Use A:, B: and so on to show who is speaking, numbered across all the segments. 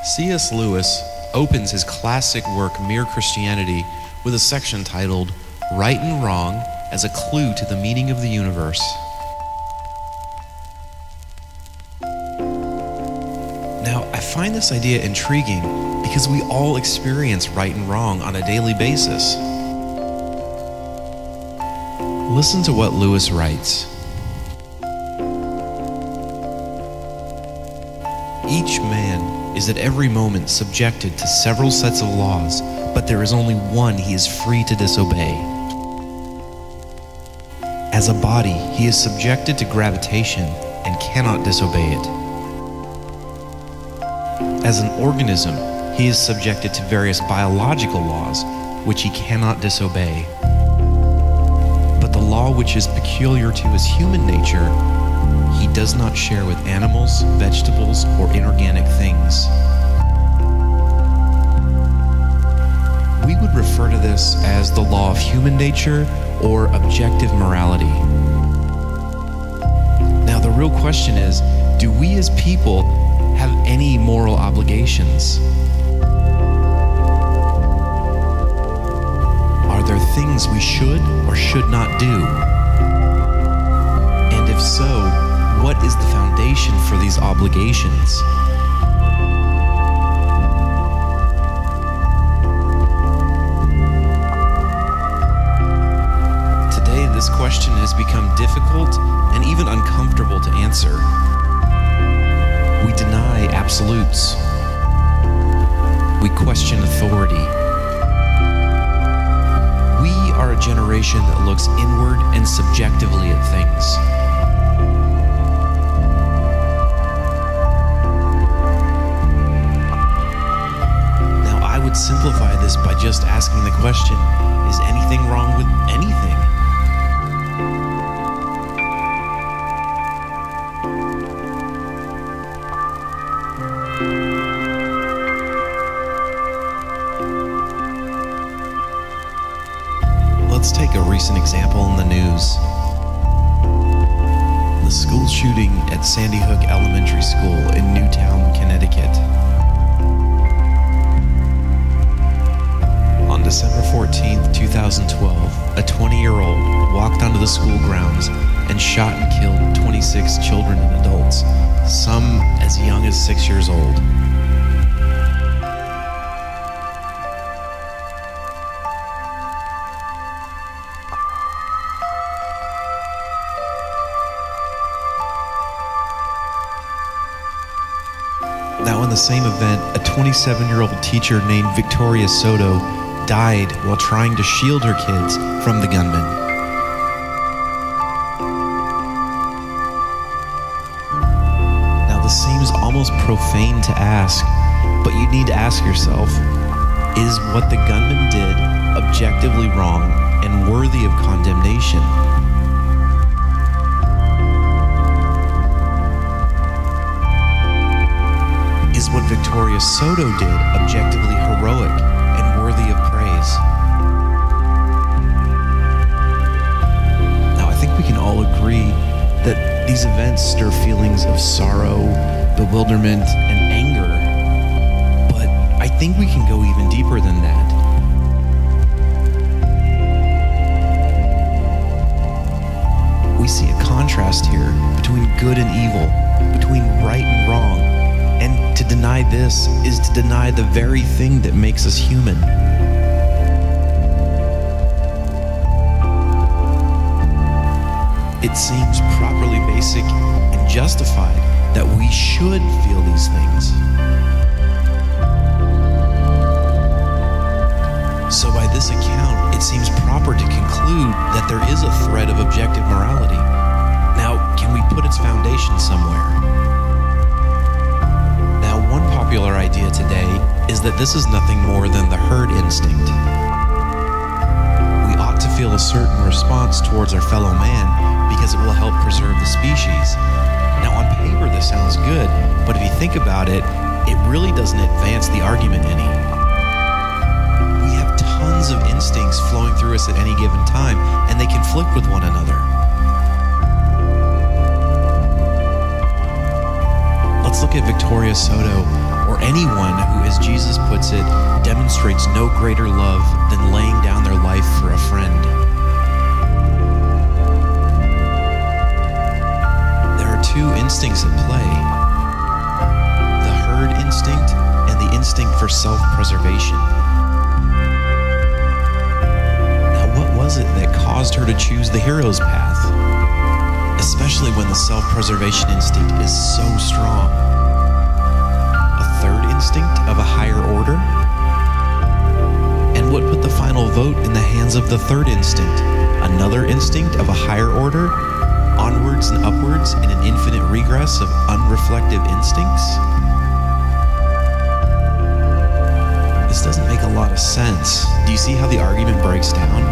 A: C.S. Lewis opens his classic work Mere Christianity with a section titled Right and Wrong as a Clue to the Meaning of the Universe. Now, I find this idea intriguing because we all experience right and wrong on a daily basis. Listen to what Lewis writes. Each man is at every moment subjected to several sets of laws, but there is only one he is free to disobey. As a body, he is subjected to gravitation and cannot disobey it. As an organism, he is subjected to various biological laws, which he cannot disobey. But the law which is peculiar to his human nature, he does not share with animals, vegetables, or inorganic things. We would refer to this as the law of human nature or objective morality. Now, the real question is, do we as people have any moral obligations? Are there things we should or should not do? And if so, what is the foundation for these obligations? Today, this question has become difficult and even uncomfortable to answer. We deny absolutes. We question authority. We are a generation that looks inward and subjectively at things. Simplify this by just asking the question, is anything wrong with anything? Let's take a recent example in the news. The school shooting at Sandy Hook Elementary School in Newtown, Connecticut. On December 14th, 2012, a 20-year-old walked onto the school grounds and shot and killed 26 children and adults, some as young as 6 years old. Now, in the same event, a 27-year-old teacher named Victoria Soto died while trying to shield her kids from the gunman. Now, this seems almost profane to ask, but you need to ask yourself, is what the gunman did objectively wrong and worthy of condemnation? Is what Victoria Soto did objectively heroic and worthy of praise? Now, I think we can all agree that these events stir feelings of sorrow, bewilderment, and anger. But I think we can go even deeper than that. We see a contrast here between good and evil, between right and wrong. And to deny this is to deny the very thing that makes us human. It seems properly basic and justified that we should feel these things. So by this account, it seems proper to conclude that there is a thread of objective morality. Now, can we put its foundation somewhere? One popular idea today is that this is nothing more than the herd instinct. We ought to feel a certain response towards our fellow man because it will help preserve the species. Now, on paper, this sounds good, but if you think about it, it really doesn't advance the argument any. We have tons of instincts flowing through us at any given time, and they conflict with one another. Let's look at Victoria Soto, or anyone Jesus puts it, demonstrates no greater love than laying down their life for a friend. There are two instincts at play: the herd instinct and the instinct for self-preservation. Now, what was it that caused her to choose the hero's path? Especially when the self-preservation instinct is so strong. A third instinct of a higher order? And what put the final vote in the hands of the third instinct? Another instinct of a higher order? Onwards and upwards in an infinite regress of unreflective instincts? This doesn't make a lot of sense. Do you see how the argument breaks down?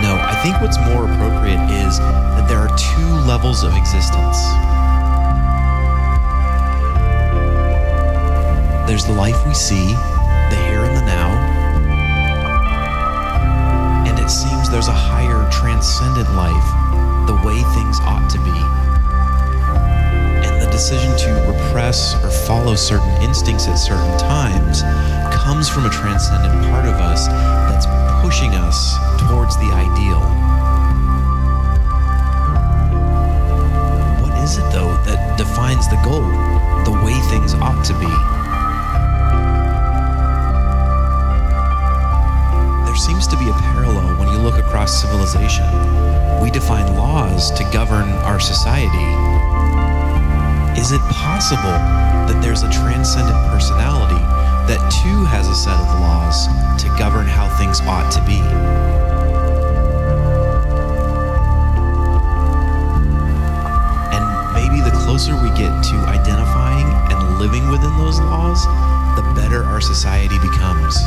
A: No, I think what's more appropriate is that there are two levels of existence. There's the life we see, the here and the now, and it seems there's a higher transcendent life, the way things ought to be. And the decision to repress or follow certain instincts at certain times comes from a transcendent part of us that's pushing us towards the ideal. What is it, though, that defines the goal, the way things ought to be? There seems to be a parallel when you look across civilization. We define laws to govern our society. Is it possible that there's a transcendent personality that too has a set of laws to govern how things ought to be? And maybe the closer we get to identifying and living within those laws, the better our society becomes.